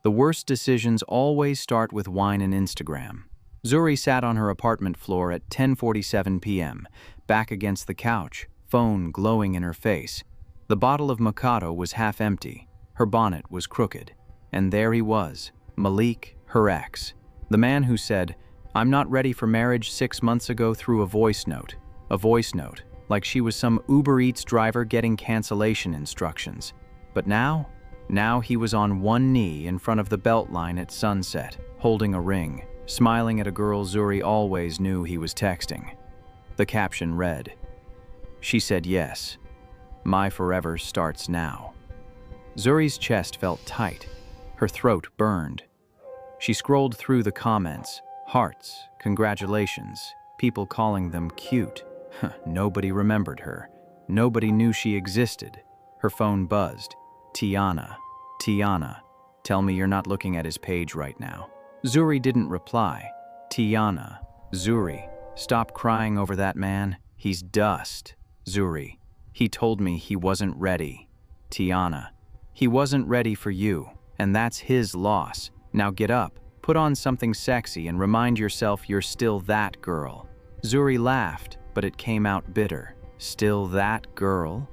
The worst decisions always start with wine and Instagram. Zuri sat on her apartment floor at 10:47 p.m., back against the couch, phone glowing in her face. The bottle of Mikado was half empty, her bonnet was crooked, and there he was, Malik, her ex. The man who said, "I'm not ready for marriage" 6 months ago through a voice note, like she was some Uber Eats driver getting cancellation instructions. But now he was on one knee in front of the Beltline at sunset, holding a ring, smiling at a girl Zuri always knew he was texting. The caption read, "She said yes. My forever starts now." Zuri's chest felt tight. Her throat burned. She scrolled through the comments. Hearts, congratulations, people calling them cute. Nobody remembered her. Nobody knew she existed. Her phone buzzed. Tiana, tell me you're not looking at his page right now. Zuri didn't reply. Tiana, Zuri, stop crying over that man. He's dust. Zuri, he told me he wasn't ready. Tiana, he wasn't ready for you, and that's his loss. Now get up, put on something sexy, and remind yourself you're still that girl. Zuri laughed, but it came out bitter. Still that girl?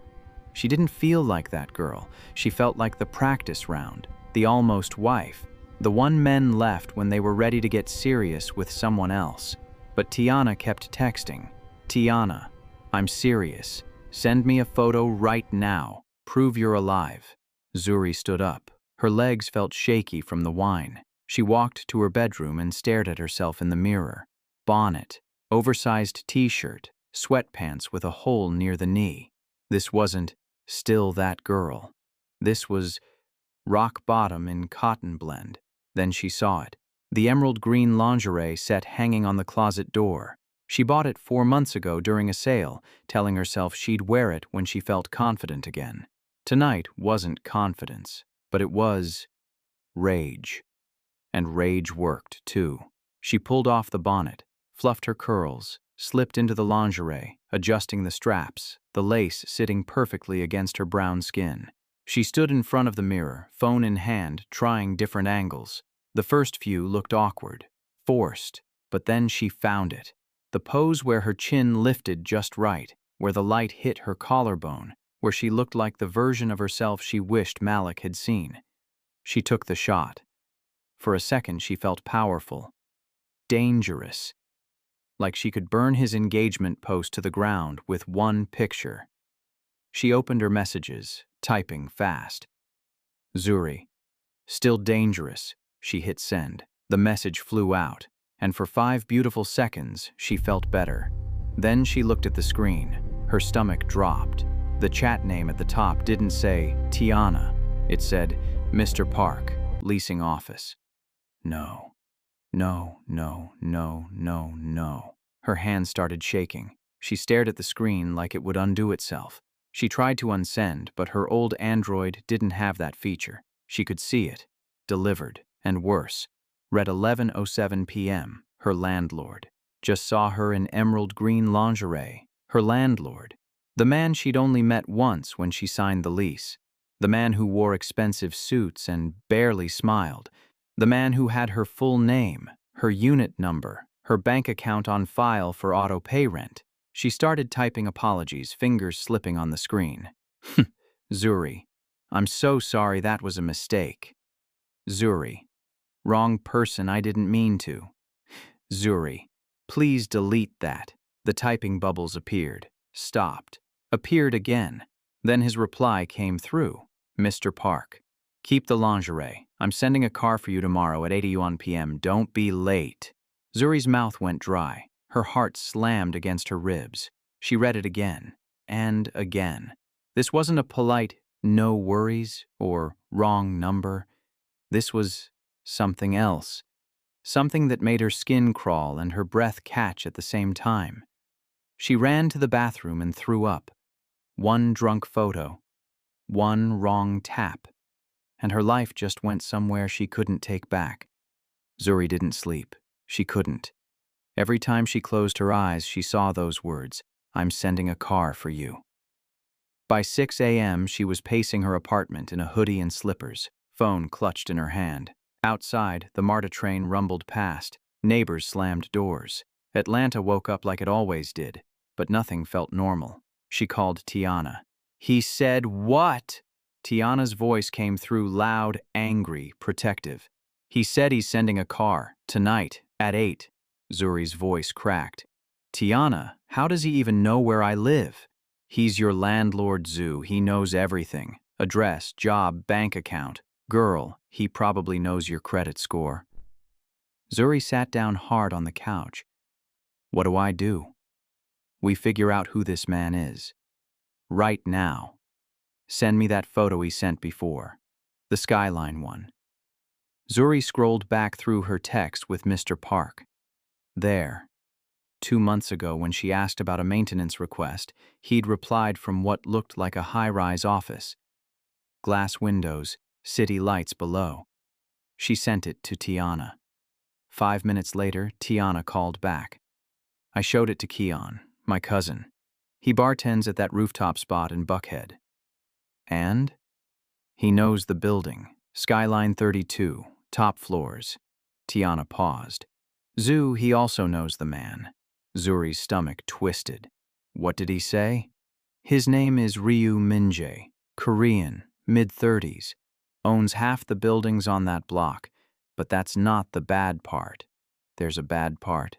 She didn't feel like that girl. She felt like the practice round, the almost wife, the one men left when they were ready to get serious with someone else. But Tiana kept texting. Tiana, I'm serious. Send me a photo right now. Prove you're alive. Zuri stood up. Her legs felt shaky from the wine. She walked to her bedroom and stared at herself in the mirror. Bonnet, oversized t-shirt, sweatpants with a hole near the knee. This wasn't still that girl. This was rock bottom in cotton blend. Then she saw it. The emerald green lingerie set hanging on the closet door. She bought it 4 months ago during a sale, telling herself she'd wear it when she felt confident again. Tonight wasn't confidence, but it was rage. And rage worked, too. She pulled off the bonnet, fluffed her curls, slipped into the lingerie, adjusting the straps, the lace sitting perfectly against her brown skin. She stood in front of the mirror, phone in hand, trying different angles. The first few looked awkward, forced, but then she found it. The pose where her chin lifted just right, where the light hit her collarbone, where she looked like the version of herself she wished Malik had seen. She took the shot. For a second she felt powerful, dangerous, like she could burn his engagement post to the ground with one picture. She opened her messages, typing fast. Zuri, still dangerous. She hit send. The message flew out, and for 5 beautiful seconds she felt better. Then she looked at the screen. Her stomach dropped. The chat name at the top didn't say Tiana. It said Mr. Park, leasing office. No. Her hands started shaking. She stared at the screen like it would undo itself. She tried to unsend, but her old Android didn't have that feature. She could see it. Delivered, and worse. Read 11:07 p.m. Her landlord. Just saw her in emerald green lingerie. Her landlord. The man she'd only met once when she signed the lease. The man who wore expensive suits and barely smiled. The man who had her full name, her unit number, her bank account on file for auto pay rent. She started typing apologies, fingers slipping on the screen. Zuri, I'm so sorry, that was a mistake. Zuri, wrong person, I didn't mean to. Zuri, please delete that. The typing bubbles appeared, stopped, appeared again. Then his reply came through. Mr. Park, keep the lingerie. I'm sending a car for you tomorrow at 8:01 p.m. Don't be late. Zuri's mouth went dry. Her heart slammed against her ribs. She read it again and again. This wasn't a polite no worries or wrong number. This was something else. Something that made her skin crawl and her breath catch at the same time. She ran to the bathroom and threw up. One drunk photo. One wrong tap. And her life just went somewhere she couldn't take back. Zuri didn't sleep. She couldn't. Every time she closed her eyes, she saw those words, I'm sending a car for you. By 6 a.m., she was pacing her apartment in a hoodie and slippers, phone clutched in her hand. Outside, the MARTA train rumbled past. Neighbors slammed doors. Atlanta woke up like it always did, but nothing felt normal. She called Tiana. "He said what?" Tiana's voice came through loud, angry, protective. "He said he's sending a car, tonight, at 8. Zuri's voice cracked. "Tiana, how does he even know where I live?" "He's your landlord, Zu. He knows everything. Address, job, bank account. Girl, he probably knows your credit score." Zuri sat down hard on the couch. "What do I do?" "We figure out who this man is. Right now. Send me that photo he sent before. The skyline one." Zuri scrolled back through her text with Mr. Park. There. 2 months ago, when she asked about a maintenance request, he'd replied from what looked like a high-rise office. Glass windows, city lights below. She sent it to Tiana. 5 minutes later, Tiana called back. "I showed it to Keon, my cousin. He bartends at that rooftop spot in Buckhead." "And?" "He knows the building. Skyline 32, top floors." Tiana paused. "Zu, he also knows the man." Zuri's stomach twisted. "What did he say?" "His name is Ryu Minjae, Korean, mid-30s. Owns half the buildings on that block. But that's not the bad part." "There's a bad part."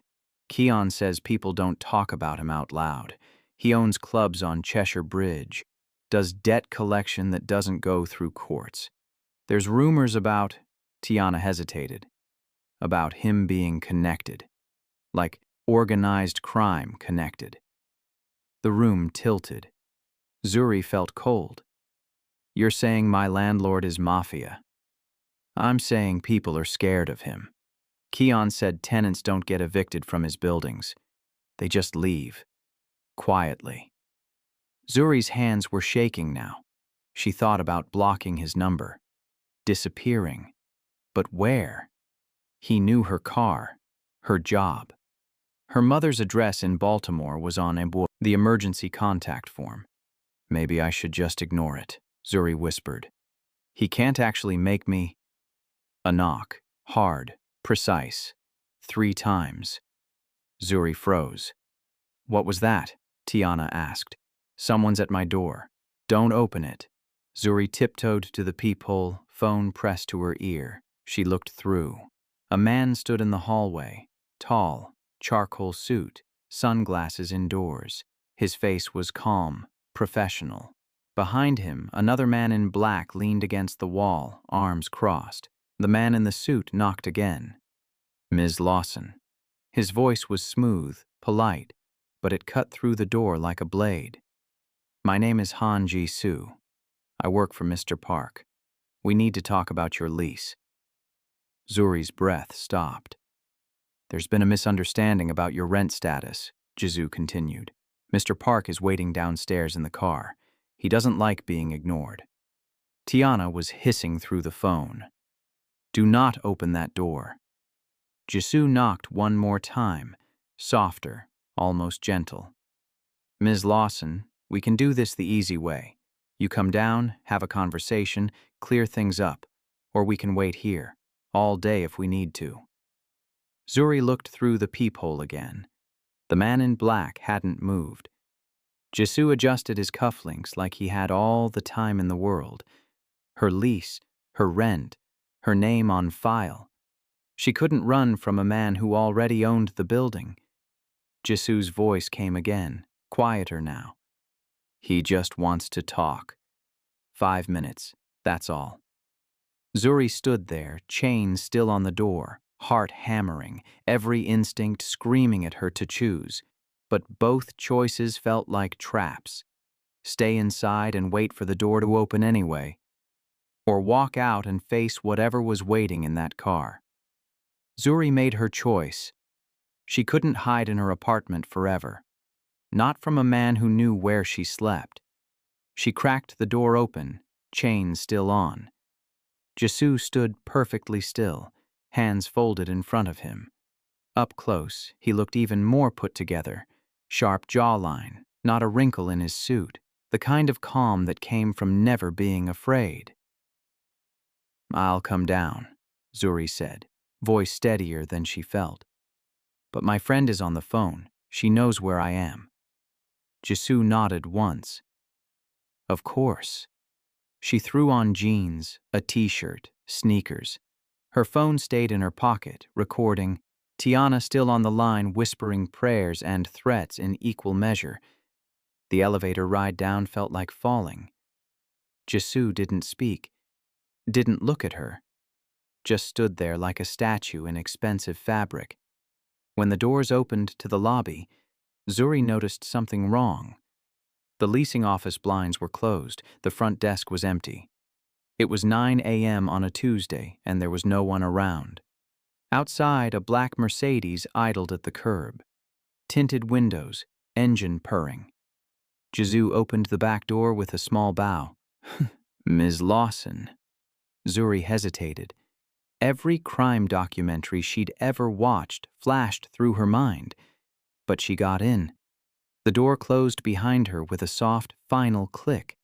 "Keon says people don't talk about him out loud. He owns clubs on Cheshire Bridge. Does debt collection that doesn't go through courts. There's rumors about," Tiana hesitated, "about him being connected. Like organized crime connected." The room tilted. Zuri felt cold. "You're saying my landlord is MAFIA?" "I'm saying people are scared of him. Keon said tenants don't get evicted from his buildings. They just leave. Quietly." Zuri's hands were shaking now. She thought about blocking his number. Disappearing. But where? He knew her car, her job. Her mother's address in Baltimore was on the emergency contact form. "Maybe I should just ignore it," Zuri whispered. "He can't actually make me—" A knock, hard, precise. 3 times. Zuri froze. "What was that?" Tiana asked. "Someone's at my door. Don't open it." Zuri tiptoed to the peephole, phone pressed to her ear. She looked through. A man stood in the hallway, tall, charcoal suit, sunglasses indoors. His face was calm, professional. Behind him, another man in black leaned against the wall, arms crossed. The man in the suit knocked again. "Ms. Lawson." His voice was smooth, polite, but it cut through the door like a blade. "My name is Han Ji-soo. I work for Mr. Park. We need to talk about your lease." Zuri's breath stopped. "There's been a misunderstanding about your rent status," Jisoo continued. "Mr. Park is waiting downstairs in the car. He doesn't like being ignored." Tiana was hissing through the phone. "Do not open that door." Jisoo knocked one more time, softer, almost gentle. "Ms. Lawson, we can do this the easy way. You come down, have a conversation, clear things up, or we can wait here, all day if we need to." Zuri looked through the peephole again. The man in black hadn't moved. Jisoo adjusted his cufflinks like he had all the time in the world. Her lease, her rent, her name on file. She couldn't run from a man who already owned the building. Jisoo's voice came again, quieter now. "He just wants to talk. 5 minutes, that's all." Zuri stood there, chain still on the door, heart hammering, every instinct screaming at her to choose. But both choices felt like traps. Stay inside and wait for the door to open anyway, or walk out and face whatever was waiting in that car. Zuri made her choice. She couldn't hide in her apartment forever. Not from a man who knew where she slept. She cracked the door open, chain still on. Jisoo stood perfectly still, hands folded in front of him. Up close, he looked even more put together. Sharp jawline, not a wrinkle in his suit, the kind of calm that came from never being afraid. "I'll come down," Zuri said, voice steadier than she felt. But my friend is on the phone. She knows where I am. Jisoo nodded once. Of course. She threw on jeans, a t-shirt, sneakers. Her phone stayed in her pocket, recording, Tiana still on the line whispering prayers and threats in equal measure. The elevator ride down felt like falling. Jisoo didn't speak, didn't look at her, just stood there like a statue in expensive fabric. When the doors opened to the lobby, Zuri noticed something wrong. The leasing office blinds were closed, the front desk was empty. It was 9 a.m. on a Tuesday, and there was no one around. Outside, a black Mercedes idled at the curb. Tinted windows, engine purring. Jisoo opened the back door with a small bow. Ms. Lawson. Zuri hesitated. Every crime documentary she'd ever watched flashed through her mind. But she got in. The door closed behind her with a soft, final click.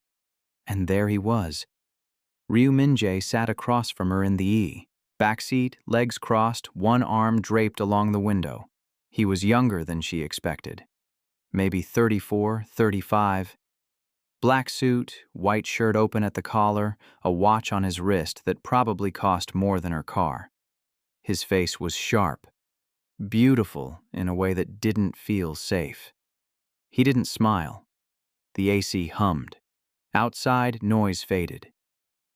And there he was. Ryu Min-jae sat across from her in the E. Backseat, legs crossed, one arm draped along the window. He was younger than she expected. Maybe 34, 35. Black suit, white shirt open at the collar, a watch on his wrist that probably cost more than her car. His face was sharp, beautiful in a way that didn't feel safe. He didn't smile. The AC hummed. Outside, noise faded.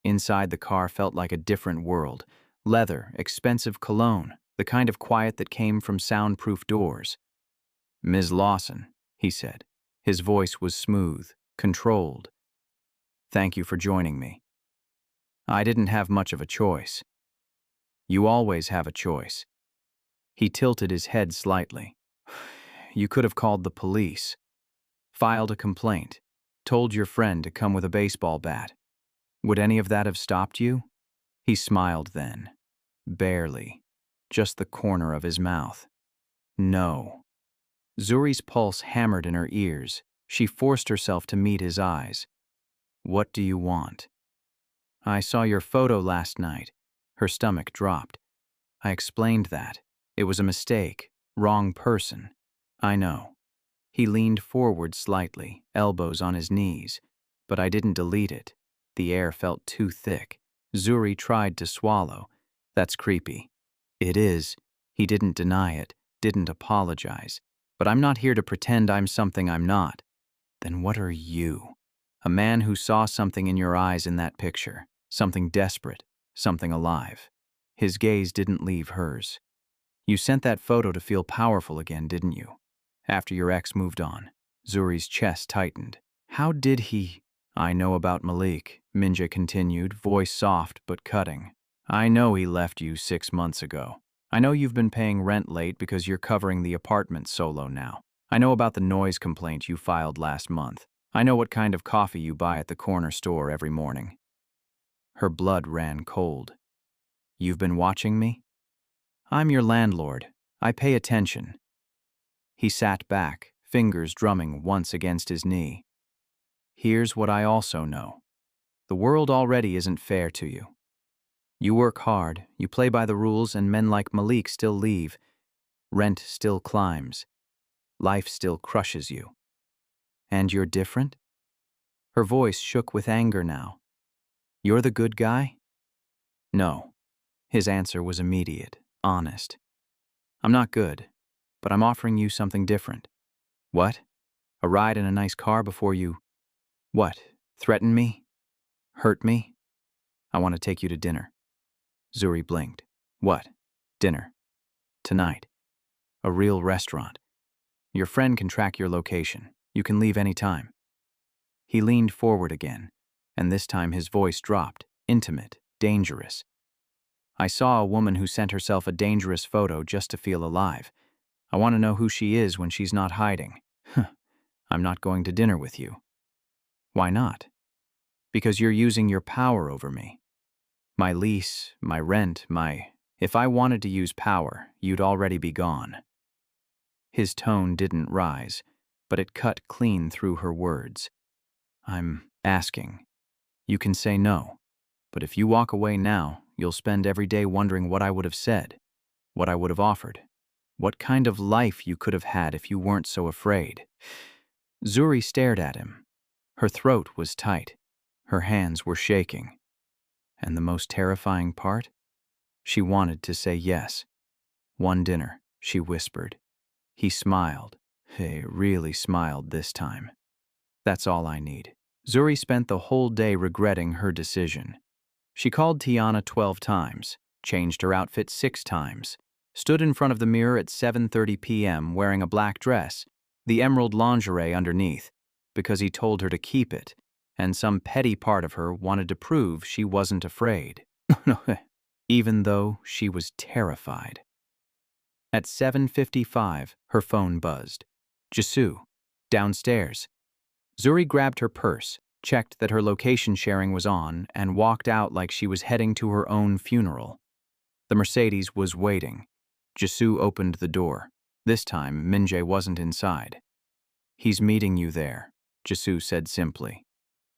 Inside, the car felt like a different world. Leather, expensive cologne, the kind of quiet that came from soundproof doors. Ms. Lawson, he said. His voice was smooth, controlled. Thank you for joining me. I didn't have much of a choice. You always have a choice. He tilted his head slightly. You could have called the police, filed a complaint, told your friend to come with a baseball bat. Would any of that have stopped you? He smiled then. Barely. Just the corner of his mouth. No. Zuri's pulse hammered in her ears. She forced herself to meet his eyes. What do you want? I saw your photo last night. Her stomach dropped. I explained that. It was a mistake. Wrong person. I know. He leaned forward slightly, elbows on his knees. But I didn't delete it. The air felt too thick. Zuri tried to swallow. That's creepy. It is. He didn't deny it, didn't apologize. But I'm not here to pretend I'm something I'm not. Then what are you? A man who saw something in your eyes in that picture. Something desperate, something alive. His gaze didn't leave hers. You sent that photo to feel powerful again, didn't you? After your ex moved on. Zuri's chest tightened. How did he? I know about Malik, Min-jae continued, voice soft but cutting. I know he left you 6 months ago. I know you've been paying rent late because you're covering the apartment solo now. I know about the noise complaint you filed last month. I know what kind of coffee you buy at the corner store every morning. Her blood ran cold. You've been watching me? I'm your landlord. I pay attention. He sat back, fingers drumming once against his knee. Here's what I also know. The world already isn't fair to you. You work hard, you play by the rules, and men like Malik still leave. Rent still climbs. Life still crushes you. And you're different? Her voice shook with anger now. You're the good guy? No. His answer was immediate, honest. I'm not good, but I'm offering you something different. What? A ride in a nice car before you... What? Threaten me? Hurt me? I want to take you to dinner. Zuri blinked. What? Dinner. Tonight. A real restaurant. Your friend can track your location. You can leave any time. He leaned forward again, and this time his voice dropped, intimate, dangerous. I saw a woman who sent herself a dangerous photo just to feel alive. I want to know who she is when she's not hiding. I'm not going to dinner with you. Why not? Because you're using your power over me. My lease, my rent, If I wanted to use power, you'd already be gone. His tone didn't rise, but it cut clean through her words. I'm asking. You can say no, but if you walk away now, you'll spend every day wondering what I would have said, what I would have offered, what kind of life you could have had if you weren't so afraid." Zuri stared at him. Her throat was tight. Her hands were shaking. And the most terrifying part? She wanted to say yes. "One dinner," she whispered. He smiled. He really smiled this time. "That's all I need." Zuri spent the whole day regretting her decision. She called Tiana 12 times, changed her outfit 6 times, stood in front of the mirror at 7:30 p.m. wearing a black dress, the emerald lingerie underneath, because he told her to keep it, and some petty part of her wanted to prove she wasn't afraid. Even though she was terrified. At 7:55, her phone buzzed. Jisoo, downstairs. Zuri grabbed her purse, checked that her location sharing was on, and walked out like she was heading to her own funeral. The Mercedes was waiting. Jisoo opened the door. This time, Minjae wasn't inside. "He's meeting you there," Jisoo said simply.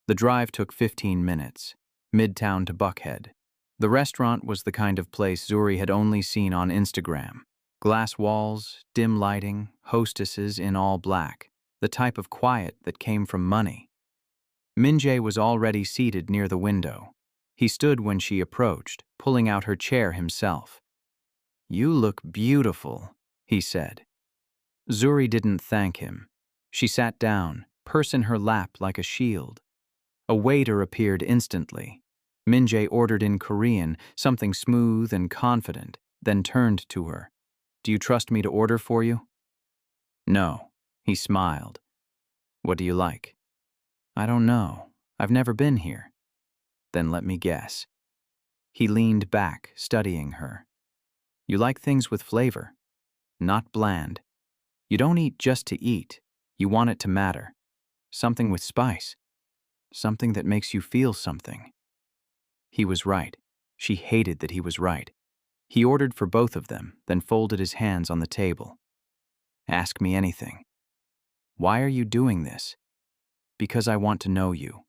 The drive took 15 minutes, Midtown to Buckhead. The restaurant was the kind of place Zuri had only seen on Instagram. Glass walls, dim lighting, hostesses in all black, the type of quiet that came from money. Minjae was already seated near the window. He stood when she approached, pulling out her chair himself. "You look beautiful," he said. Zuri didn't thank him. She sat down, purse in her lap like a shield. A waiter appeared instantly. Minjae ordered in Korean, something smooth and confident, then turned to her. "Do you trust me to order for you?" "No," he smiled. "What do you like?" "I don't know. I've never been here." "Then let me guess." He leaned back, studying her. "You like things with flavor, not bland. You don't eat just to eat. You want it to matter. Something with spice. Something that makes you feel something." He was right. She hated that he was right. He ordered for both of them, then folded his hands on the table. "Ask me anything." "Why are you doing this?" "Because I want to know you."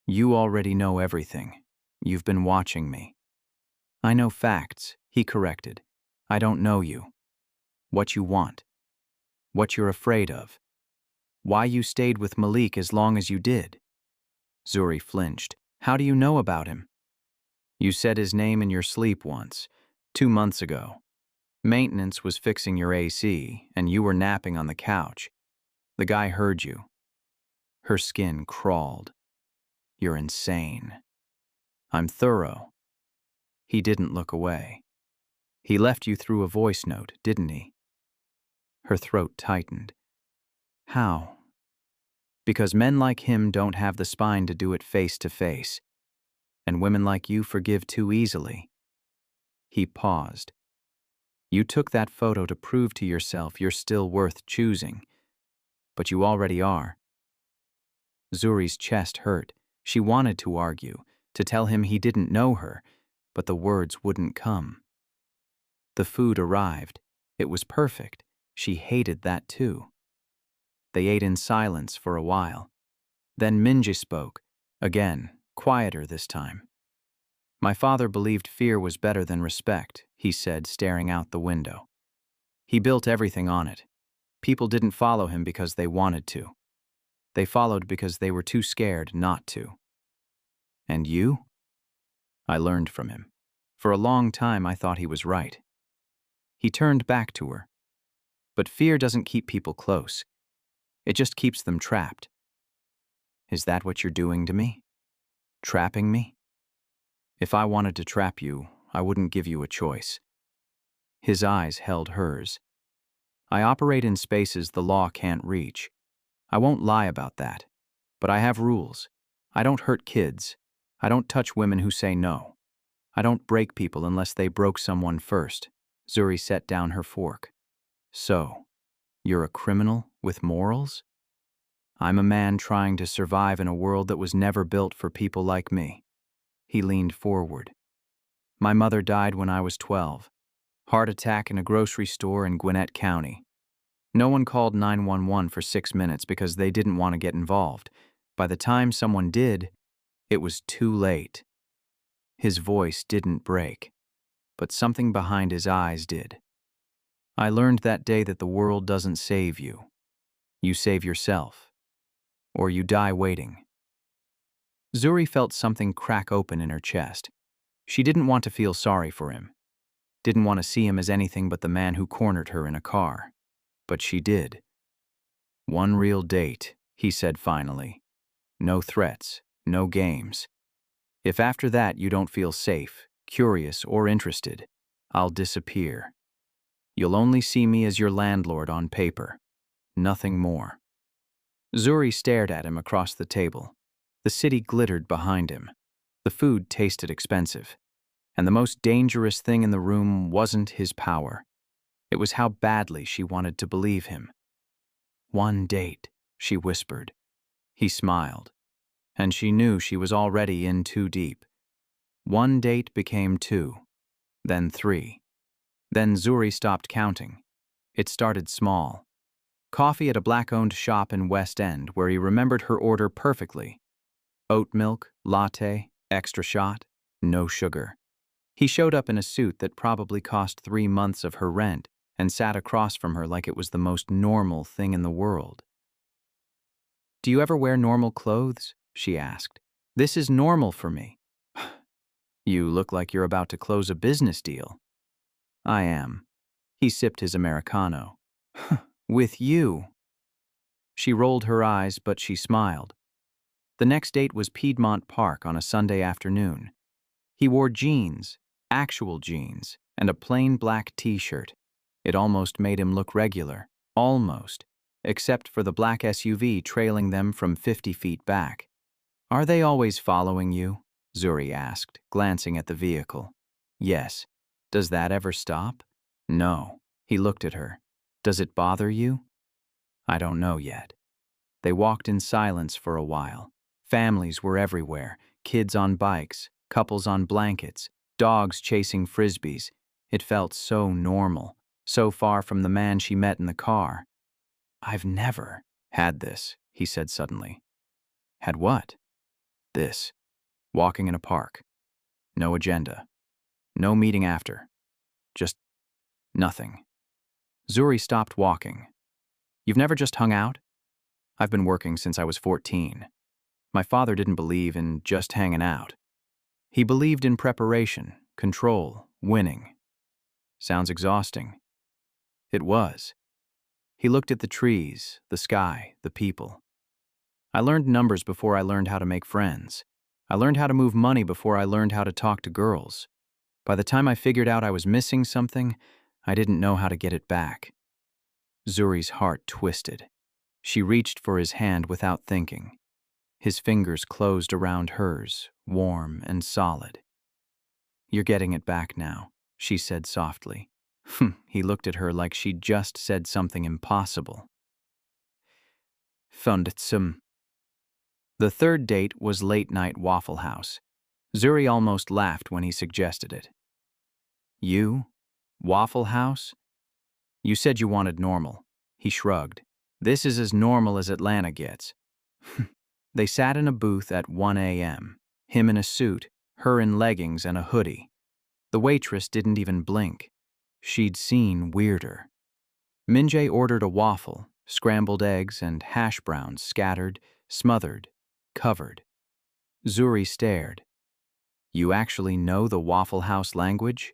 "You already know everything. You've been watching me." "I know facts," he corrected. "I don't know you. What you want. What you're afraid of. Why you stayed with Malik as long as you did." Zuri flinched. "How do you know about him?" "You said his name in your sleep once, 2 months ago. Maintenance was fixing your AC, and you were napping on the couch. The guy heard you." Her skin crawled. "You're insane." "I'm thorough." He didn't look away. "He left you through a voice note, didn't he?" Her throat tightened. "How?" "Because men like him don't have the spine to do it face to face. And women like you forgive too easily." He paused. "You took that photo to prove to yourself you're still worth choosing. But you already are." Zuri's chest hurt. She wanted to argue, to tell him he didn't know her, but the words wouldn't come. The food arrived. It was perfect. She hated that too. They ate in silence for a while. Then Minjae spoke, again, quieter this time. "My father believed fear was better than respect," he said, staring out the window. "He built everything on it. People didn't follow him because they wanted to. They followed because they were too scared not to." "And you?" "I learned from him. For a long time I thought he was right." He turned back to her. "But fear doesn't keep people close. It just keeps them trapped." "Is that what you're doing to me? Trapping me?" "If I wanted to trap you, I wouldn't give you a choice." His eyes held hers. "I operate in spaces the law can't reach. I won't lie about that. But I have rules. I don't hurt kids. I don't touch women who say no. I don't break people unless they broke someone first." Zuri set down her fork. "So, you're a criminal with morals?" "I'm a man trying to survive in a world that was never built for people like me." He leaned forward. "My mother died when I was 12. Heart attack in a grocery store in Gwinnett County. No one called 911 for 6 minutes because they didn't want to get involved. By the time someone did, it was too late." His voice didn't break, but something behind his eyes did. I learned that day that the world doesn't save you. You save yourself, or you die waiting. Zuri felt something crack open in her chest. She didn't want to feel sorry for him, didn't want to see him as anything but the man who cornered her in a car. But she did. "One real date," he said finally. "No threats, no games. If after that you don't feel safe, curious, or interested, I'll disappear. You'll only see me as your landlord on paper. Nothing more." Zuri stared at him across the table. The city glittered behind him. The food tasted expensive. And the most dangerous thing in the room wasn't his power. It was how badly she wanted to believe him. "One date," she whispered. He smiled, and she knew she was already in too deep. One date became two, then three. Then Zuri stopped counting. It started small. Coffee at a black-owned shop in West End where he remembered her order perfectly. Oat milk, latte, extra shot, no sugar. He showed up in a suit that probably cost 3 months of her rent and sat across from her like it was the most normal thing in the world. "Do you ever wear normal clothes?" she asked. "This is normal for me." "You look like you're about to close a business deal." "I am." He sipped his Americano. "With you." She rolled her eyes, but she smiled. The next date was Piedmont Park on a Sunday afternoon. He wore jeans, actual jeans, and a plain black t-shirt. It almost made him look regular. Almost. Except for the black SUV trailing them from 50 feet back. "Are they always following you?" Zuri asked, glancing at the vehicle. "Yes." "Does that ever stop?" "No." He looked at her. "Does it bother you?" "I don't know yet." They walked in silence for a while. Families were everywhere, kids on bikes, couples on blankets, dogs chasing frisbees. It felt so normal, so far from the man she met in the car. "I've never had this," he said suddenly. "Had what?" "This. Walking in a park. No agenda. No meeting after. Just nothing." Zuri stopped walking. "You've never just hung out?" "I've been working since I was 14. My father didn't believe in just hanging out. He believed in preparation, control, winning." "Sounds exhausting." It was. He looked at the trees, the sky, the people. "I learned numbers before I learned how to make friends. I learned how to move money before I learned how to talk to girls. By the time I figured out I was missing something, I didn't know how to get it back." Zuri's heart twisted. She reached for his hand without thinking. His fingers closed around hers, warm and solid. "You're getting it back now," she said softly. He looked at her like she'd just said something impossible. "Fundsum." The third date was late-night Waffle House. Zuri almost laughed when he suggested it. "You? Waffle House? You said you wanted normal." He shrugged. "This is as normal as Atlanta gets." They sat in a booth at 1 a.m., him in a suit, her in leggings and a hoodie. The waitress didn't even blink. She'd seen weirder. Minjae ordered a waffle, scrambled eggs and hash browns scattered, smothered, covered. Zuri stared. "You actually know the Waffle House language?"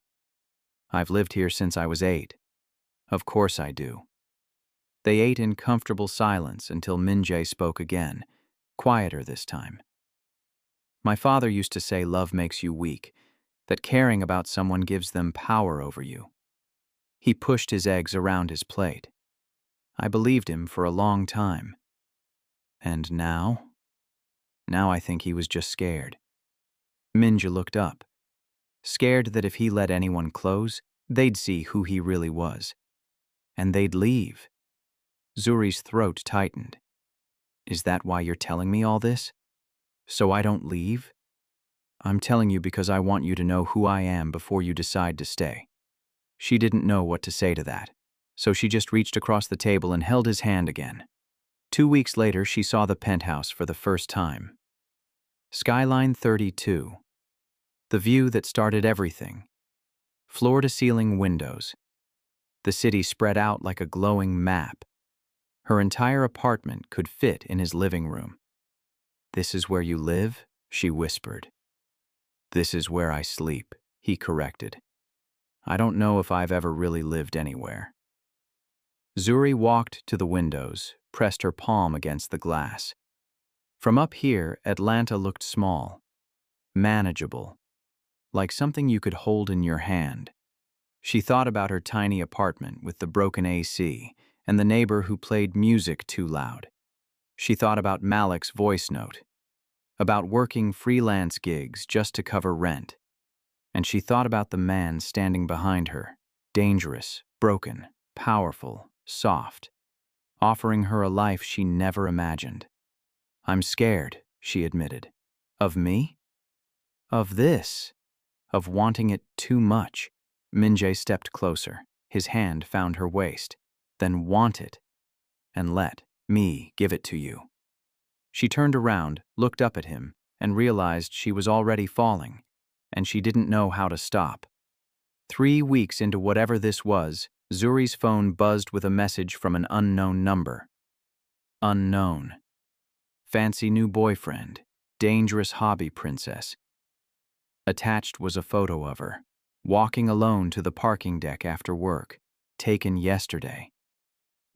"I've lived here since I was 8. "Of course I do." They ate in comfortable silence until Minjae spoke again, quieter this time. "My father used to say love makes you weak, that caring about someone gives them power over you." He pushed his eggs around his plate. "I believed him for a long time. And now? Now I think he was just scared." Minja looked up. Scared that if he let anyone close, they'd see who he really was. And they'd leave. Zuri's throat tightened. "Is that why you're telling me all this? So I don't leave?" "I'm telling you because I want you to know who I am before you decide to stay." She didn't know what to say to that, so she just reached across the table and held his hand again. 2 weeks later, she saw the penthouse for the first time. Skyline 32. The view that started everything. Floor-to-ceiling windows. The city spread out like a glowing map. Her entire apartment could fit in his living room. "This is where you live?" she whispered. "This is where I sleep," he corrected. "I don't know if I've ever really lived anywhere." Zuri walked to the windows, pressed her palm against the glass. From up here, Atlanta looked small, manageable, like something you could hold in your hand. She thought about her tiny apartment with the broken AC and the neighbor who played music too loud. She thought about Malik's voice note, about working freelance gigs just to cover rent. And she thought about the man standing behind her, dangerous, broken, powerful, soft, offering her a life she never imagined. "I'm scared," she admitted. "Of me? Of this? Of wanting it too much?" Minjae stepped closer. His hand found her waist. "Then want it, and let me give it to you." She turned around, looked up at him, and realized she was already falling, and she didn't know how to stop. 3 weeks into whatever this was, Zuri's phone buzzed with a message from an unknown number. Unknown. Fancy new boyfriend. Dangerous hobby princess. Attached was a photo of her, walking alone to the parking deck after work, taken yesterday.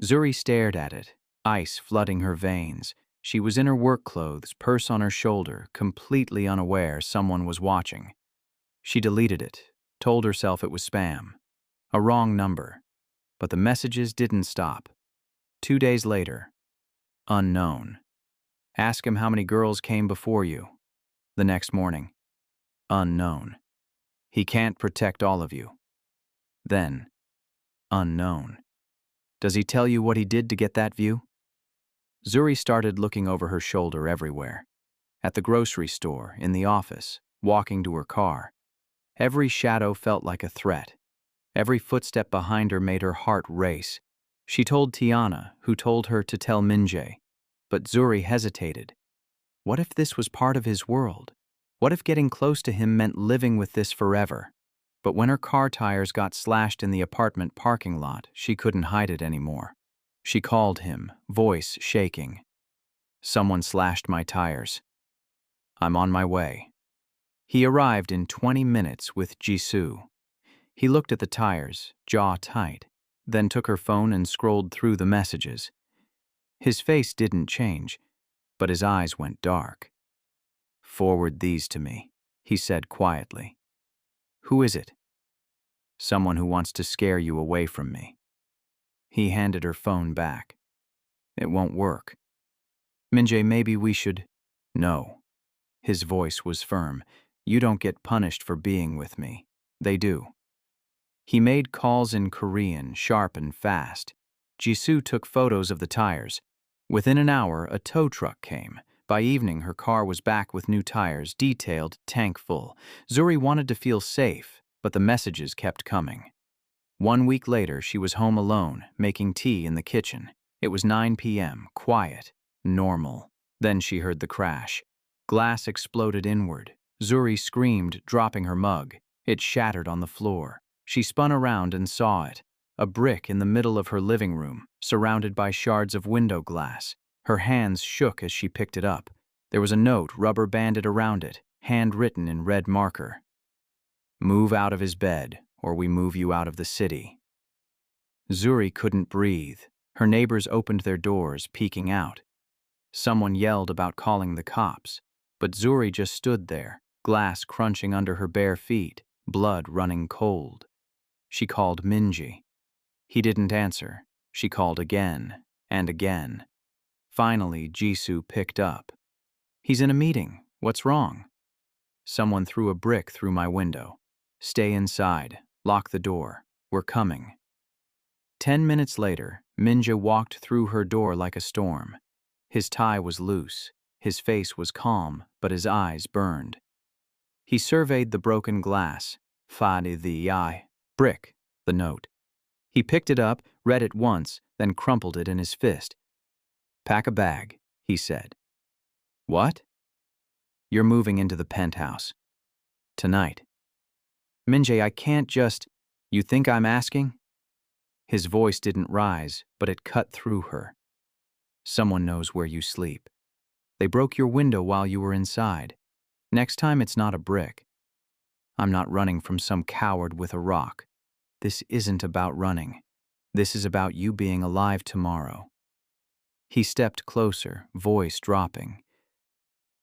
Zuri stared at it, ice flooding her veins. She was in her work clothes, purse on her shoulder, completely unaware someone was watching. She deleted it, told herself it was spam, a wrong number. But the messages didn't stop. 2 days later, unknown. Ask him how many girls came before you. The next morning, unknown. He can't protect all of you. Then, unknown. Does he tell you what he did to get that view? Zuri started looking over her shoulder everywhere. At the grocery store, in the office, walking to her car. Every shadow felt like a threat. Every footstep behind her made her heart race. She told Tiana, who told her to tell Minjae. But Zuri hesitated. What if this was part of his world? What if getting close to him meant living with this forever? But when her car tires got slashed in the apartment parking lot, she couldn't hide it anymore. She called him, voice shaking. "Someone slashed my tires. I'm on my way." He arrived in 20 minutes with Jisoo. He looked at the tires, jaw tight, then took her phone and scrolled through the messages. His face didn't change, but his eyes went dark. "Forward these to me," he said quietly. "Who is it?" "Someone who wants to scare you away from me." He handed her phone back. "It won't work." "Minjae, maybe we should—" "No." His voice was firm. "You don't get punished for being with me. They do." He made calls in Korean, sharp and fast. Jisoo took photos of the tires. Within an hour, a tow truck came. By evening, her car was back with new tires, detailed, tank full. Zuri wanted to feel safe, but the messages kept coming. 1 week later, she was home alone, making tea in the kitchen. It was 9 p.m., quiet, normal. Then she heard the crash. Glass exploded inward. Zuri screamed, dropping her mug. It shattered on the floor. She spun around and saw it. A brick in the middle of her living room, surrounded by shards of window glass. Her hands shook as she picked it up. There was a note rubber-banded around it, handwritten in red marker. "Move out of his bed, or we move you out of the city." Zuri couldn't breathe. Her neighbors opened their doors, peeking out. Someone yelled about calling the cops, but Zuri just stood there, glass crunching under her bare feet, blood running cold. She called Minji. He didn't answer. She called again and again. Finally, Jisoo picked up. "He's in a meeting. What's wrong?" "Someone threw a brick through my window. Stay inside. Lock the door. We're coming." 10 minutes later, Minja walked through her door like a storm. His tie was loose. His face was calm, but his eyes burned. He surveyed the broken glass. "Fadi the eye." Brick, the note. He picked it up, read it once, then crumpled it in his fist. "Pack a bag," he said. "What?" "You're moving into the penthouse." Tonight. Min-jae, I can't just… You think I'm asking? His voice didn't rise, but it cut through her. Someone knows where you sleep. They broke your window while you were inside. Next time it's not a brick. I'm not running from some coward with a rock. This isn't about running. This is about you being alive tomorrow. He stepped closer, voice dropping.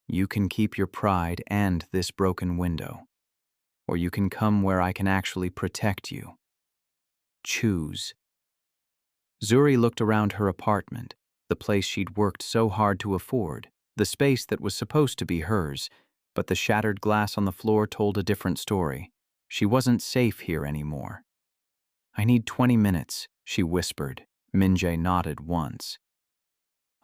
You can keep your pride and this broken window. Or you can come where I can actually protect you. Choose. Zuri looked around her apartment, the place she'd worked so hard to afford, the space that was supposed to be hers, but the shattered glass on the floor told a different story. She wasn't safe here anymore. I need 20 minutes, she whispered. Min-jae nodded once.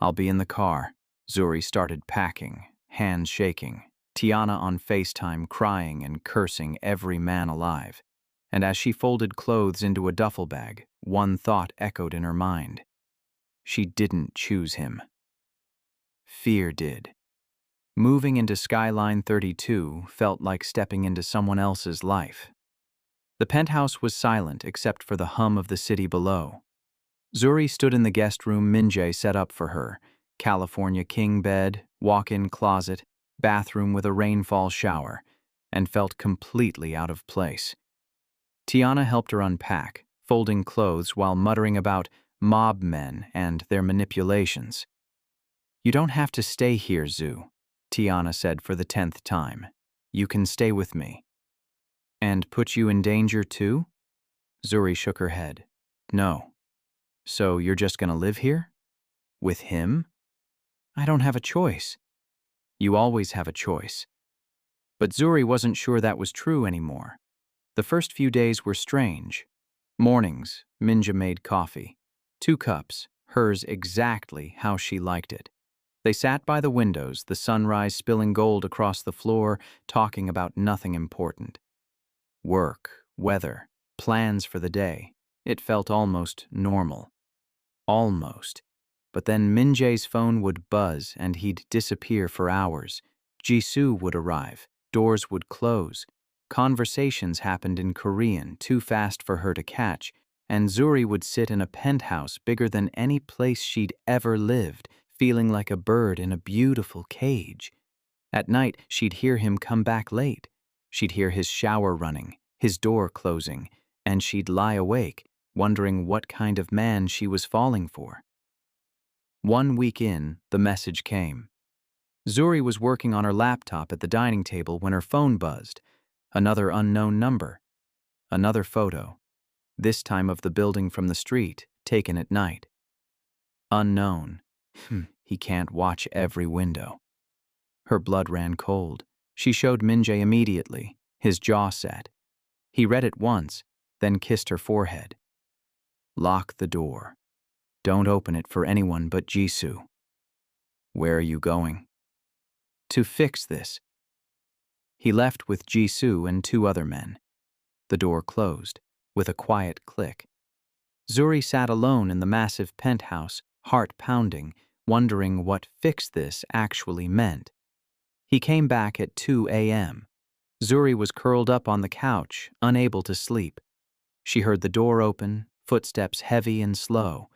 I'll be in the car. Zuri started packing, hands shaking. Tiana on FaceTime crying and cursing every man alive. And as she folded clothes into a duffel bag, one thought echoed in her mind. She didn't choose him. Fear did. Moving into Skyline 32 felt like stepping into someone else's life. The penthouse was silent except for the hum of the city below. Zuri stood in the guest room Min-jae set up for her. California king bed, walk-in closet, bathroom with a rainfall shower, and felt completely out of place. Tiana helped her unpack, folding clothes while muttering about mob men and their manipulations. You don't have to stay here, Zu, Tiana said for the 10th time. You can stay with me. And put you in danger too? Zuri shook her head. No. So you're just gonna live here? With him? I don't have a choice. You always have a choice. But Zuri wasn't sure that was true anymore. The first few days were strange. Mornings, Min-jae made coffee. 2 cups, hers exactly how she liked it. They sat by the windows, the sunrise spilling gold across the floor, talking about nothing important. Work, weather, plans for the day. It felt almost normal. Almost. But then Min-jae's phone would buzz and he'd disappear for hours. Jisoo would arrive. Doors would close. Conversations happened in Korean, too fast for her to catch, and Zuri would sit in a penthouse bigger than any place she'd ever lived, feeling like a bird in a beautiful cage. At night, she'd hear him come back late. She'd hear his shower running, his door closing, and she'd lie awake, wondering what kind of man she was falling for. 1 week in, the message came. Zuri was working on her laptop at the dining table when her phone buzzed. Another unknown number. Another photo. This time of the building from the street, taken at night. Unknown. He can't watch every window. Her blood ran cold. She showed Min-jae immediately, his jaw set. He read it once, then kissed her forehead. Lock the door. Don't open it for anyone but Jisoo. Where are you going? To fix this. He left with Jisoo and 2 other men. The door closed, with a quiet click. Zuri sat alone in the massive penthouse, heart pounding, wondering what fix this actually meant. He came back at 2 a.m. Zuri was curled up on the couch, unable to sleep. She heard the door open, footsteps heavy and slow.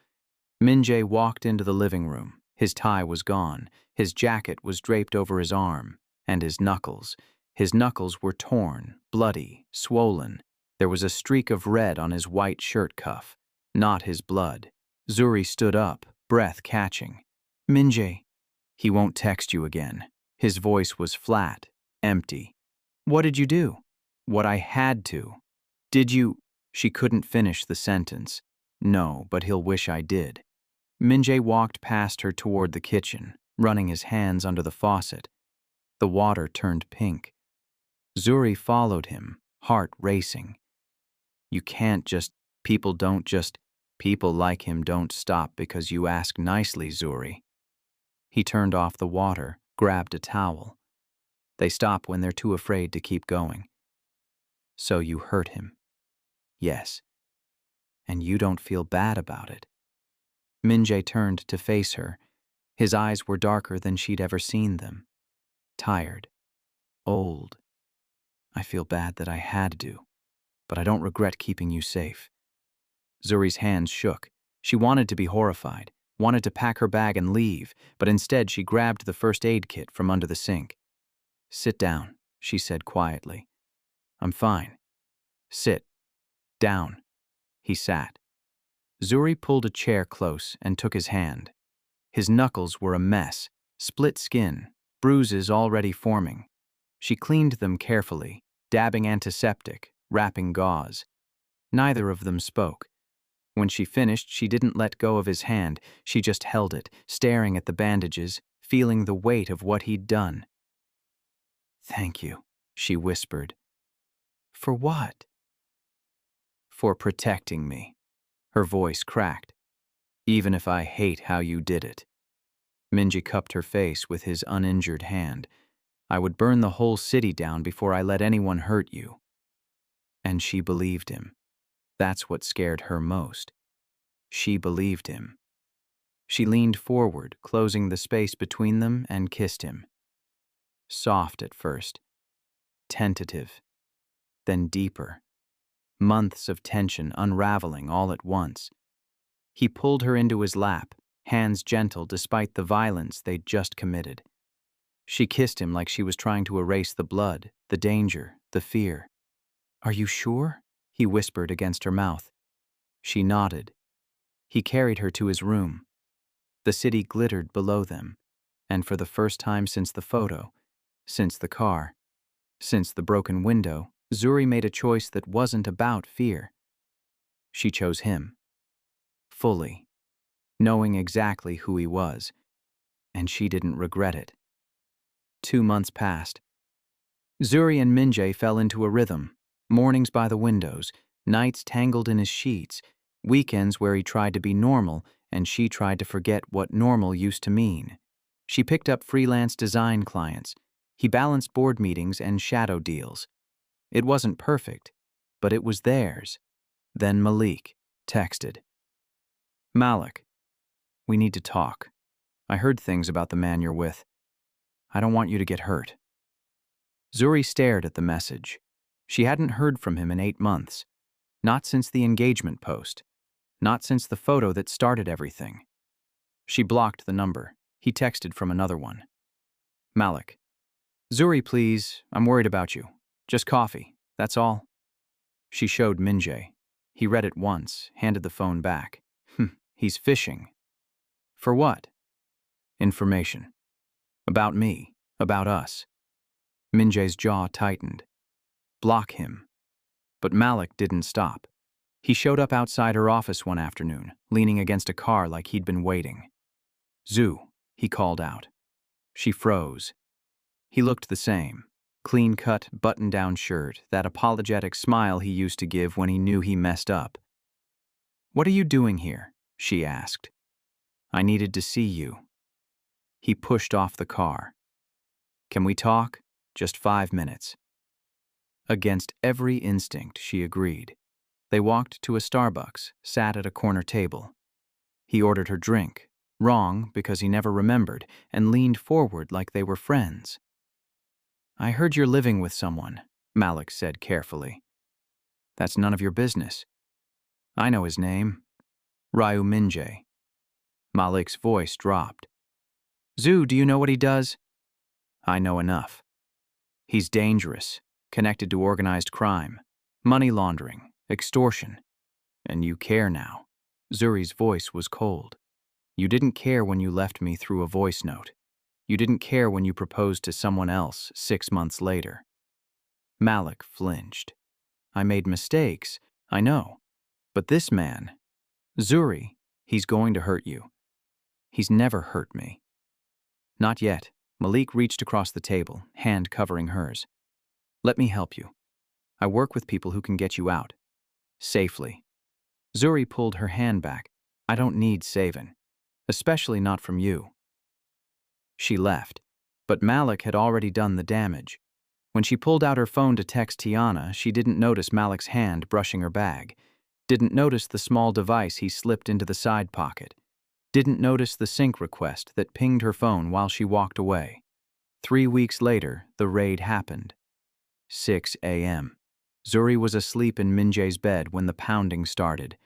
Min-jae walked into the living room. His tie was gone. His jacket was draped over his arm, and his knuckles. His knuckles were torn, bloody, swollen. There was a streak of red on his white shirt cuff, not his blood. Zuri stood up, breath catching. Min-jae. He won't text you again. His voice was flat, empty. What did you do? What I had to. Did you… She couldn't finish the sentence. No, but he'll wish I did. Min-jae walked past her toward the kitchen, running his hands under the faucet. The water turned pink. Zuri followed him, heart racing. You can't just… People don't just… People like him don't stop because you ask nicely, Zuri. He turned off the water, grabbed a towel. They stop when they're too afraid to keep going. So you hurt him. Yes. And you don't feel bad about it. Min-jae turned to face her. His eyes were darker than she'd ever seen them. Tired. Old. I feel bad that I had to, but I don't regret keeping you safe. Zuri's hands shook. She wanted to be horrified, wanted to pack her bag and leave, but instead she grabbed the first aid kit from under the sink. Sit down, she said quietly. I'm fine. Sit. Down. He sat. Zuri pulled a chair close and took his hand. His knuckles were a mess, split skin, bruises already forming. She cleaned them carefully, dabbing antiseptic, wrapping gauze. Neither of them spoke. When she finished, she didn't let go of his hand. She just held it, staring at the bandages, feeling the weight of what he'd done. Thank you, she whispered. For what? For protecting me. Her voice cracked. Even if I hate how you did it. Minji cupped her face with his uninjured hand. I would burn the whole city down before I let anyone hurt you. And she believed him. That's what scared her most. She believed him. She leaned forward, closing the space between them, and kissed him. Soft at first, tentative, then deeper. Months of tension unraveling all at once. He pulled her into his lap, hands gentle despite the violence they'd just committed. She kissed him like she was trying to erase the blood, the danger, the fear. Are you sure? He whispered against her mouth. She nodded. He carried her to his room. The city glittered below them, and for the first time since the photo, since the car, since the broken window, Zuri made a choice that wasn't about fear. She chose him. Fully, knowing exactly who he was, and she didn't regret it. 2 months passed. Zuri and Minjae fell into a rhythm, mornings by the windows, nights tangled in his sheets, weekends where he tried to be normal and she tried to forget what normal used to mean. She picked up freelance design clients. He balanced board meetings and shadow deals. It wasn't perfect, but it was theirs. Then Malik texted. Malik, we need to talk. I heard things about the man you're with. I don't want you to get hurt. Zuri stared at the message. She hadn't heard from him in 8 months. Not since the engagement post. Not since the photo that started everything. She blocked the number. He texted from another one. Malik. Zuri, please. I'm worried about you. Just coffee. That's all. She showed Minjae. He read it once, handed the phone back. He's fishing. For what? Information. About me. About us. Minjae's jaw tightened. Block him. But Malik didn't stop. He showed up outside her office one afternoon, leaning against a car like he'd been waiting. Zoo, he called out. She froze. He looked the same. Clean-cut, button-down shirt, that apologetic smile he used to give when he knew he messed up. What are you doing here? She asked. I needed to see you. He pushed off the car. Can we talk? Just 5 minutes. Against every instinct, she agreed. They walked to a Starbucks, sat at a corner table. He ordered her drink, wrong because he never remembered, and leaned forward like they were friends. I heard you're living with someone, Malik said carefully. That's none of your business. I know his name. Ryu Minjae. Malik's voice dropped. Zoo, do you know what he does? I know enough. He's dangerous, connected to organized crime, money laundering, extortion. And you care now. Zuri's voice was cold. You didn't care when you left me through a voice note. You didn't care when you proposed to someone else 6 months later. Malik flinched. I made mistakes, I know. But this man, Zuri, he's going to hurt you. He's never hurt me. Not yet. Malik reached across the table, hand covering hers. Let me help you. I work with people who can get you out. Safely. Zuri pulled her hand back. I don't need saving. Especially not from you. She left, but Malik had already done the damage. When she pulled out her phone to text Tiana, she didn't notice Malik's hand brushing her bag, didn't notice the small device he slipped into the side pocket, didn't notice the sync request that pinged her phone while she walked away. 3 weeks later, the raid happened. 6 a.m. Zuri was asleep in Minjae's bed when the pounding started,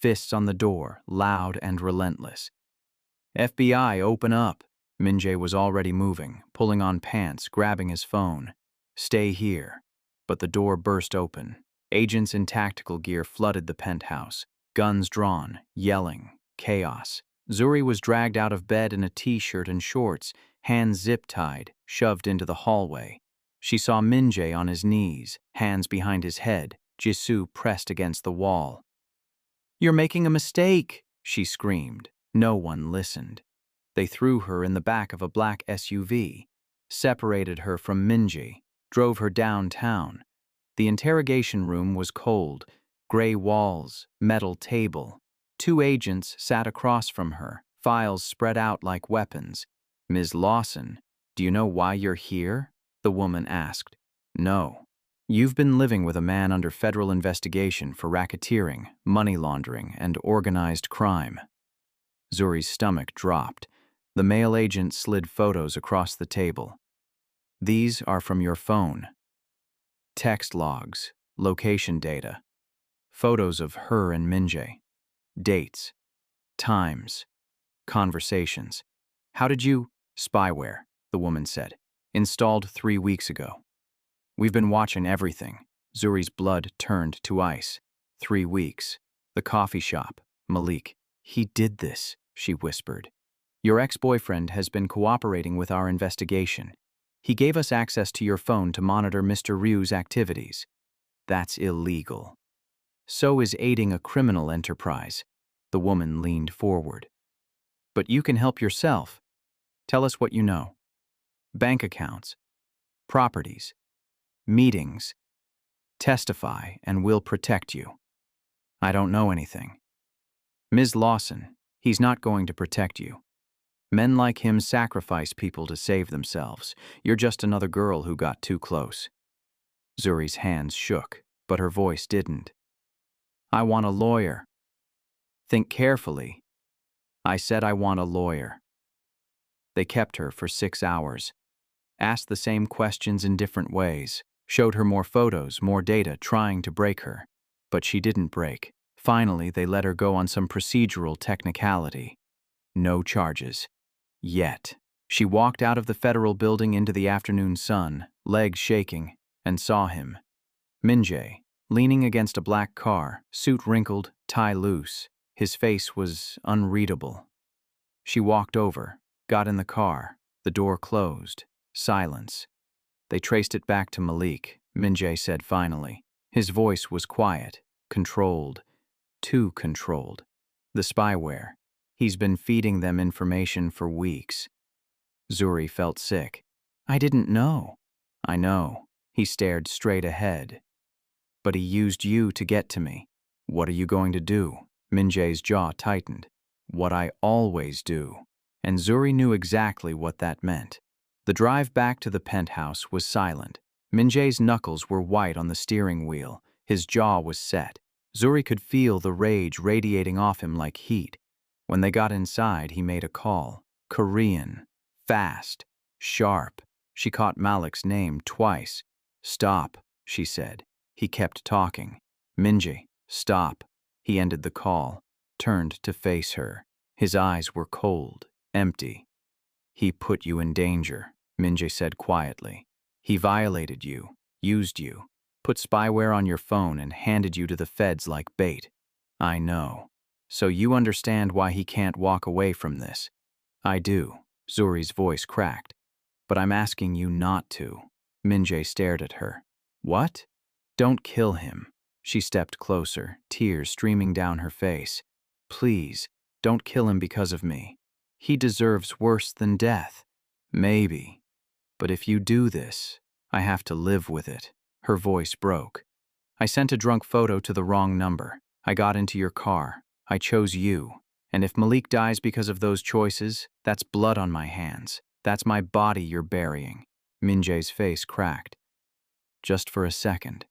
fists on the door, loud and relentless. FBI, open up! Minjae was already moving, pulling on pants, grabbing his phone. Stay here. But the door burst open. Agents in tactical gear flooded the penthouse, guns drawn, yelling, chaos. Zuri was dragged out of bed in a t-shirt and shorts, hands zip-tied, shoved into the hallway. She saw Minjae on his knees, hands behind his head, Jisoo pressed against the wall. "You're making a mistake," she screamed. No one listened. They threw her in the back of a black SUV, separated her from Minjae, drove her downtown. The interrogation room was cold, gray walls, metal table. 2 agents sat across from her, files spread out like weapons. "Ms. Lawson, do you know why you're here?" the woman asked. "No. You've been living with a man under federal investigation for racketeering, money laundering, and organized crime." Zuri's stomach dropped. The male agent slid photos across the table. "These are from your phone. Text logs, location data, photos of her and Minjae, dates, times, conversations. How did you—" "Spyware," the woman said. "Installed 3 weeks ago. We've been watching everything." Zuri's blood turned to ice. 3 weeks. The coffee shop. Malik. "He did this," she whispered. "Your ex-boyfriend has been cooperating with our investigation. He gave us access to your phone to monitor Mr. Ryu's activities. That's illegal. So is aiding a criminal enterprise." The woman leaned forward. "But you can help yourself. Tell us what you know. Bank accounts, properties, meetings. Testify and we'll protect you." "I don't know anything." "Ms. Lawson, he's not going to protect you. Men like him sacrifice people to save themselves. You're just another girl who got too close." Zuri's hands shook, but her voice didn't. "I want a lawyer." "Think carefully." "I said I want a lawyer." They kept her for 6 hours, asked the same questions in different ways, showed her more photos, more data, trying to break her. But she didn't break. Finally, they let her go on some procedural technicality. No charges. Yet. She walked out of the federal building into the afternoon sun, legs shaking, and saw him. Minjae, leaning against a black car, suit wrinkled, tie loose. His face was unreadable. She walked over, got in the car, the door closed, silence. "They traced it back to Malik," Minjae said finally. His voice was quiet, controlled, too controlled. "The spyware. He's been feeding them information for weeks." Zuri felt sick. "I didn't know." "I know." He stared straight ahead. "But he used you to get to me." "What are you going to do?" Minjae's jaw tightened. "What I always do." And Zuri knew exactly what that meant. The drive back to the penthouse was silent. Minjae's knuckles were white on the steering wheel. His jaw was set. Zuri could feel the rage radiating off him like heat. When they got inside, he made a call. Korean. Fast. Sharp. She caught Malik's name twice. "Stop," she said. He kept talking. "Minjae, stop." He ended the call, turned to face her. His eyes were cold, empty. "He put you in danger," Minjae said quietly. "He violated you, used you, put spyware on your phone and handed you to the feds like bait. I know. So you understand why he can't walk away from this." "I do." Zuri's voice cracked. "But I'm asking you not to." Minjae stared at her. "What?" "Don't kill him." She stepped closer, tears streaming down her face. "Please, don't kill him because of me. He deserves worse than death." "Maybe. But if you do this, I have to live with it." Her voice broke. "I sent a drunk photo to the wrong number. I got into your car. I chose you. And if Malik dies because of those choices, that's blood on my hands. That's my body you're burying." Minjae's face cracked. "Just for a second."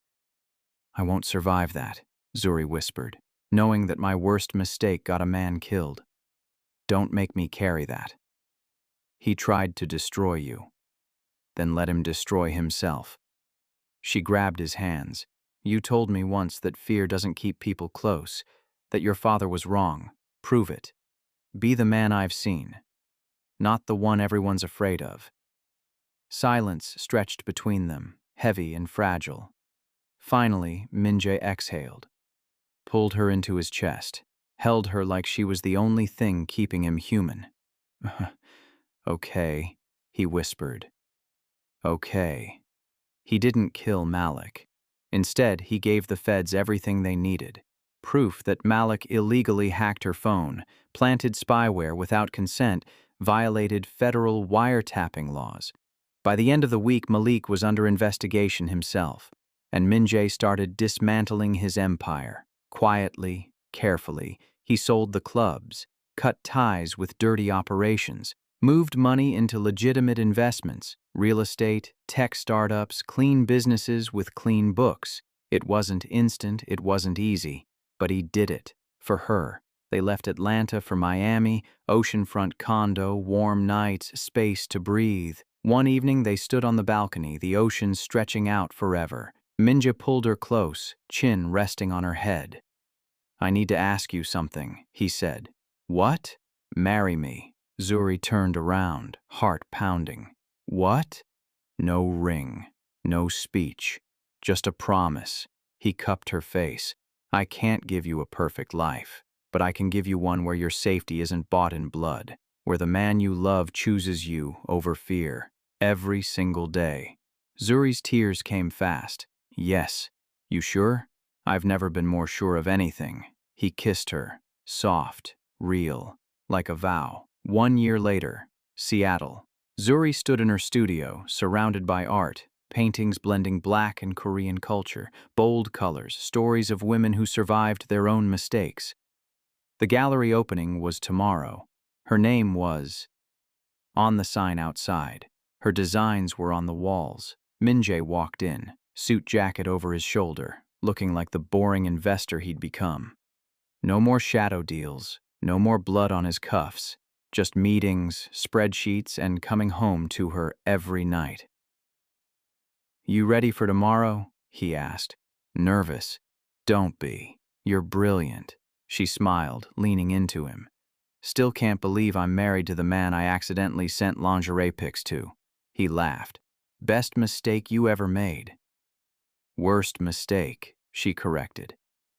"I won't survive that," Zuri whispered, "knowing that my worst mistake got a man killed. Don't make me carry that. He tried to destroy you. Then let him destroy himself." She grabbed his hands. You told me once that fear doesn't keep people close, that your father was wrong. Prove it. Be the man I've seen, not the one everyone's afraid of. Silence stretched between them, heavy and fragile. Finally, Min-jae exhaled, pulled her into his chest, held her like she was the only thing keeping him human. Okay, he whispered. Okay. He didn't kill Malik. Instead, he gave the feds everything they needed. Proof that Malik illegally hacked her phone, planted spyware without consent, violated federal wiretapping laws. By the end of the week, Malik was under investigation himself, and Min-jae started dismantling his empire. Quietly, carefully, he sold the clubs, cut ties with dirty operations, moved money into legitimate investments, real estate, tech startups, clean businesses with clean books. It wasn't instant, it wasn't easy, but he did it. For her. They left Atlanta for Miami, oceanfront condo, warm nights, space to breathe. One evening they stood on the balcony, the ocean stretching out forever. Min-jae pulled her close, chin resting on her head. I need to ask you something, he said. What? Marry me. Zuri turned around, heart pounding. What? No ring, no speech, just a promise. He cupped her face. I can't give you a perfect life, but I can give you one where your safety isn't bought in blood, where the man you love chooses you over fear, every single day. Zuri's tears came fast. Yes. You sure? I've never been more sure of anything. He kissed her, soft, real, like a vow. 1 year later, Seattle. Zuri stood in her studio, surrounded by art, paintings blending Black and Korean culture, bold colors, stories of women who survived their own mistakes. The gallery opening was tomorrow. Her name was on the sign outside. Her designs were on the walls. Min-jae walked in, suit jacket over his shoulder, looking like the boring investor he'd become. No more shadow deals, no more blood on his cuffs. Just meetings, spreadsheets, and coming home to her every night. You ready for tomorrow? He asked. Nervous. Don't be. You're brilliant. She smiled, leaning into him. Still can't believe I'm married to the man I accidentally sent lingerie pics to. He laughed. Best mistake you ever made. Worst mistake, she corrected.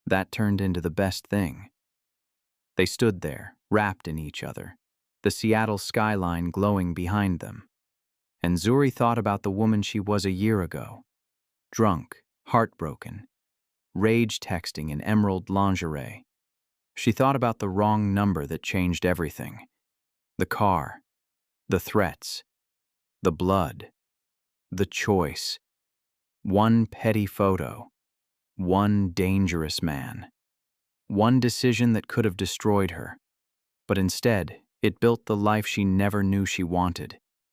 That turned into the best thing. They stood there, wrapped in each other, the Seattle skyline glowing behind them. And Zuri thought about the woman she was a year ago. Drunk, heartbroken, rage texting in emerald lingerie. She thought about the wrong number that changed everything. The car, the threats, the blood, the choice. One petty photo, one dangerous man, one decision that could have destroyed her. But instead, it built the life she never knew she wanted.